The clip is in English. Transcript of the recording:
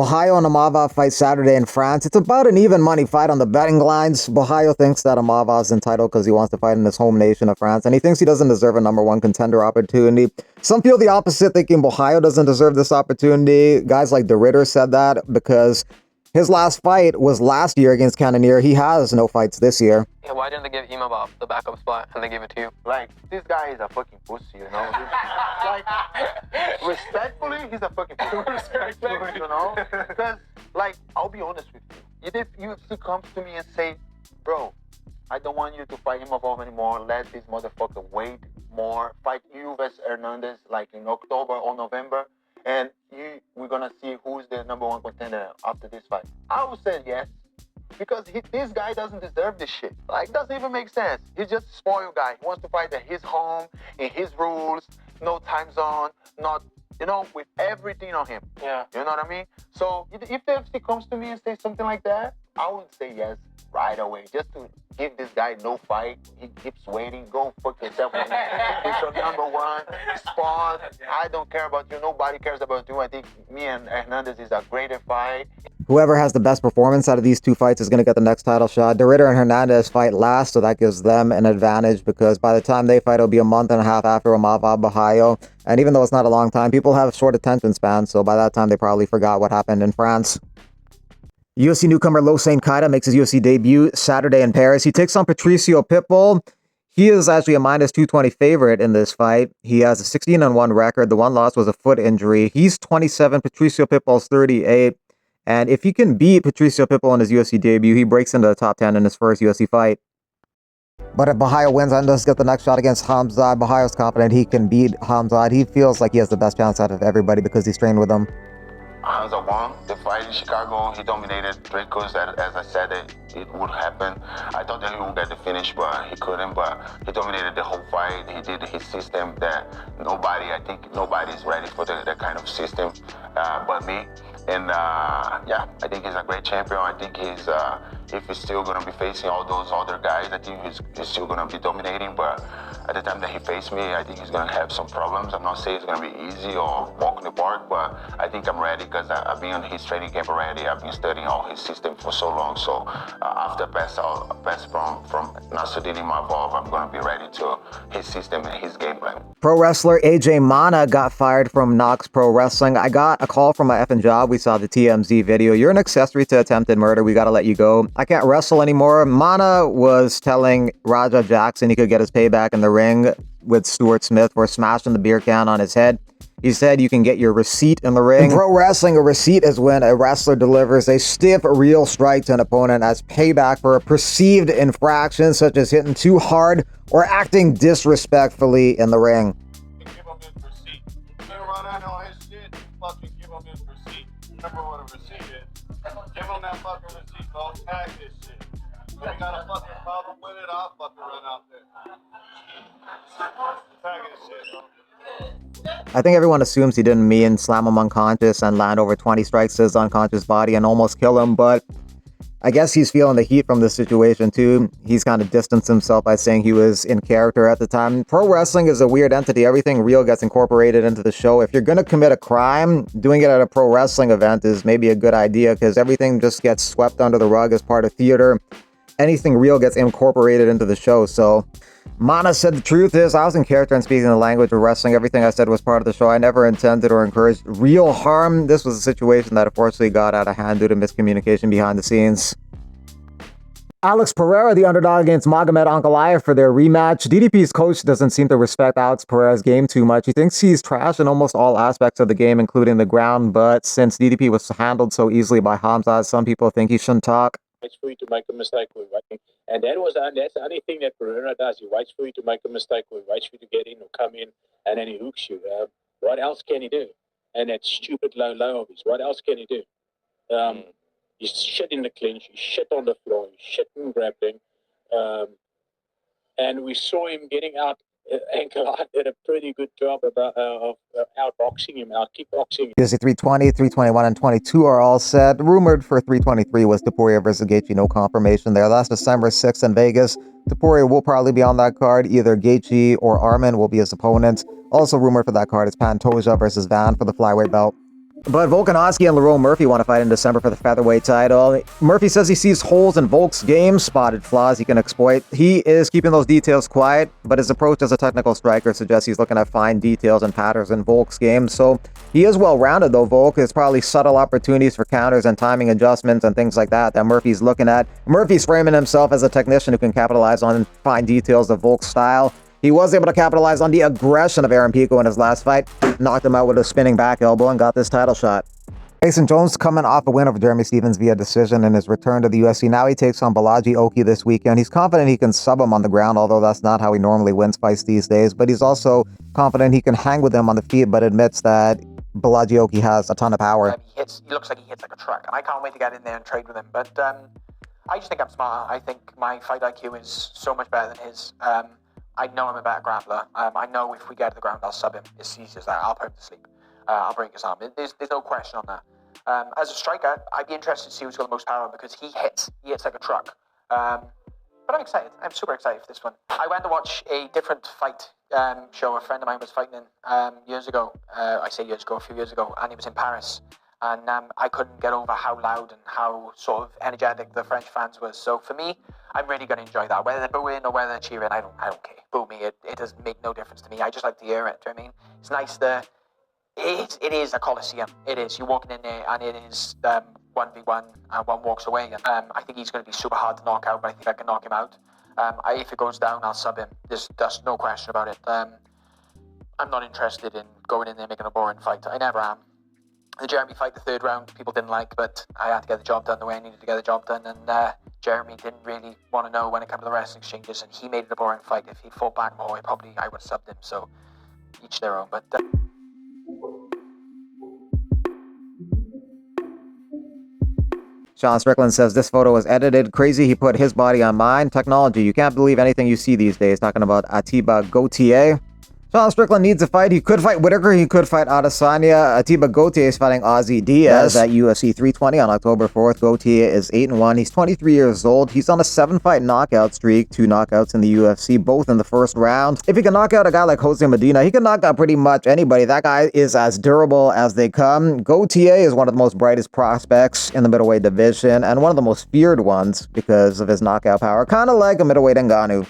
Bohayo and Imavov fight Saturday in France. It's about an even money fight on the betting lines. Bohayo thinks that Imavov's entitled because he wants to fight in his home nation of France, and he thinks he doesn't deserve a #1 contender opportunity. Some feel the opposite, thinking Bohayo doesn't deserve this opportunity. Guys like De Ritter said that because his last fight was last year against Contender. He has no fights this year. Yeah, why didn't they give Imavov the backup spot and they gave it to you? Like, this guy is a fucking pussy, you know? Like, respectfully, he's a fucking pussy. Respectfully, you know? Because, like, I'll be honest with you. If UFC comes to me and say, bro, I don't want you to fight Imavov anymore. Let this motherfucker wait more. Fight you versus Hernandez, like, in October or November. And we're gonna see who's the #1 contender after this fight. I would say yes, because this guy doesn't deserve this shit. Like, doesn't even make sense. He's just a spoiled guy. He wants to fight at his home, in his rules, no time zone, not, you know, with everything on him. Yeah. You know what I mean? So if the UFC comes to me and says something like that, I would say yes right away, just to give this guy no fight. He keeps waiting. Go fuck yourself. It's your #1 spot. I don't care about you. Nobody cares about you. I think me and Hernandez is a greater fight. Whoever has the best performance out of these two fights is going to get the next title shot. De Ritter and Hernandez fight last, so that gives them an advantage because by the time they fight, it'll be a month and a half after Imavov Bohayo. And even though it's not a long time, people have short attention spans, so by that time they probably forgot what happened in France. UFC newcomer Keita makes his UFC debut Saturday in Paris. He takes on Patricio Pitbull. He is actually a -220 favorite in this fight. He has a 16-1 record. The one loss was a foot injury. He's 27. Patricio Pitbull's 38. And if he can beat Patricio Pitbull in his UFC debut, he breaks into the top 10 in his first UFC fight. But if Bohayo wins and does get the next shot against Khamzat, Bohayo's confident he can beat Khamzat. He feels like he has the best chance out of everybody because he's trained with him. Khamzat won the fight in Chicago. He dominated Dracos, as I said it would happen. I thought that he would get the finish, but he couldn't. But he dominated the whole fight. He did his system that I think nobody's ready for that kind of system but me. And yeah, I think he's a great champion. I think if he's still going to be facing all those other guys, I think he's still going to be dominating. But at the time that he faced me, I think he's going to have some problems. I'm not saying it's going to be easy or walk in the park, but I think I'm ready because I've been on his training camp already. I've been studying all his system for so long. So after pass from Nasruddin Imavov, I'm going to be ready to his system and his game plan. Pro wrestler AJ Mana got fired from Knox Pro Wrestling. I got a call from my effing job. We saw the TMZ video. You're an accessory to attempted murder. We got to let you go. I can't wrestle anymore. Mana was telling Raja Jackson he could get his payback in the ring with Stuart Smith for smashing the beer can on his head. He said you can get your receipt in the ring. In pro wrestling, a receipt is when a wrestler delivers a stiff, real strike to an opponent as payback for a perceived infraction, such as hitting too hard or acting disrespectfully in the ring. Give him his receipt. You better run out on his shit, fucking give him his receipt. Remember what a receipt is. Give him that fucking receipt, go tag this shit. If you got a fucking problem with it, I'll fucking run out there. Tag this shit, bro. I think everyone assumes he didn't mean slam him unconscious and land over 20 strikes to his unconscious body and almost kill him, but I guess he's feeling the heat from this situation too. He's kind of distanced himself by saying he was in character at the time. Pro wrestling is a weird entity. Everything real gets incorporated into the show. If you're going to commit a crime, doing it at a pro wrestling event is maybe a good idea because everything just gets swept under the rug as part of theater. Anything real gets incorporated into the show, so Mana said the truth is I was in character and speaking the language of wrestling. Everything I said was part of the show. I never intended or encouraged real harm. This was a situation that unfortunately got out of hand due to miscommunication behind the scenes. Alex Pereira, the underdog against Magomed Ankalaev for their rematch. DDP's coach doesn't seem to respect Alex Pereira's game too much. He thinks he's trash in almost all aspects of the game, including the ground. But since DDP was handled so easily by Khamzat, some people think he shouldn't talk. Waits for you to make a mistake with waiting. And that's the only thing that Pereira does. He waits for you to make a mistake with, waits for you to get in or come in, and then he hooks you. What else can he do? And that stupid low of his. What else can he do? He's shit in the clinch. He's shit on the floor. He's shit in grappling. And we saw him getting out. Ankalaev did a pretty good job of outboxing him, kickboxing him. UFC 320, 321, and 22 are all set. Rumored for 323 was Topuria versus Gaethje. No confirmation there. That's December 6th in Vegas. Topuria will probably be on that card. Either Gaethje or Arman will be his opponents. Also rumored for that card is Pantoja versus Van for the flyweight belt. But Volkanovski and Lerone Murphy want to fight in December for the featherweight title. Murphy says he sees holes in Volk's game, spotted flaws he can exploit. He is keeping those details quiet, but his approach as a technical striker suggests he's looking at fine details and patterns in Volk's game. So he is well-rounded, though. Volk is probably subtle opportunities for counters and timing adjustments and things like that Murphy's looking at. Murphy's framing himself as a technician who can capitalize on fine details of Volk's style. He was able to capitalize on the aggression of Aaron Pico in his last fight, knocked him out with a spinning back elbow, and got this title shot. Mason Jones coming off a win over Jeremy Stephens via decision in his return to the UFC. Now he takes on Balaji Oki this weekend. He's confident he can sub him on the ground, although that's not how he normally wins fights these days. But he's also confident he can hang with him on the feet, but admits that Balaji Oki has a ton of power. He looks like he hits like a truck, and I can't wait to get in there and trade with him. But I just think I'm smarter. I think my fight IQ is so much better than his. I know I'm a better grappler. I know if we get to the ground, I'll sub him. It's easy as that. I'll put him to sleep. I'll break his arm. There's no question on that. As a striker, I'd be interested to see who's got the most power because he hits. He hits like a truck. But I'm excited. I'm super excited for this one. I went to watch a different fight show a friend of mine was fighting in years ago. I say years ago, a few years ago, and he was in Paris. And I couldn't get over how loud and how sort of energetic the French fans were. So for me, I'm really going to enjoy that. Whether they're booing or whether they're cheering, I don't care. Boo me. It doesn't make no difference to me. I just like to hear it. Do you know what I mean? It's nice to... It is a coliseum. It is. You're walking in there and it is 1v1 and one walks away. And I think he's going to be super hard to knock out, but I think I can knock him out. If it goes down, I'll sub him. There's no question about it. I'm not interested in going in there making a boring fight. I never am. The Jeremy fight, the third round, people didn't like, but I had to get the job done the way I needed to get the job done. And Jeremy didn't really want to know when it came to the wrestling exchanges, and he made it a boring fight. If he'd fought back more, I would have subbed him. So each their own. But Sean Strickland says this photo was edited. Crazy he put his body on mine. Technology. You can't believe anything you see these days. Talking about Atiba Gauthier. Sean Strickland needs a fight. He could fight Whitaker. He could fight Adesanya. Atiba Gauthier is fighting Ozzy Diaz at UFC 320 on October 4th. Gauthier is 8-1. He's 23 years old. He's on a 7-fight knockout streak. 2 knockouts in the UFC, both in the first round. If he can knock out a guy like Jose Medina, he can knock out pretty much anybody. That guy is as durable as they come. Gauthier is one of the most brightest prospects in the middleweight division and one of the most feared ones because of his knockout power. Kind of like a middleweight Ngannou.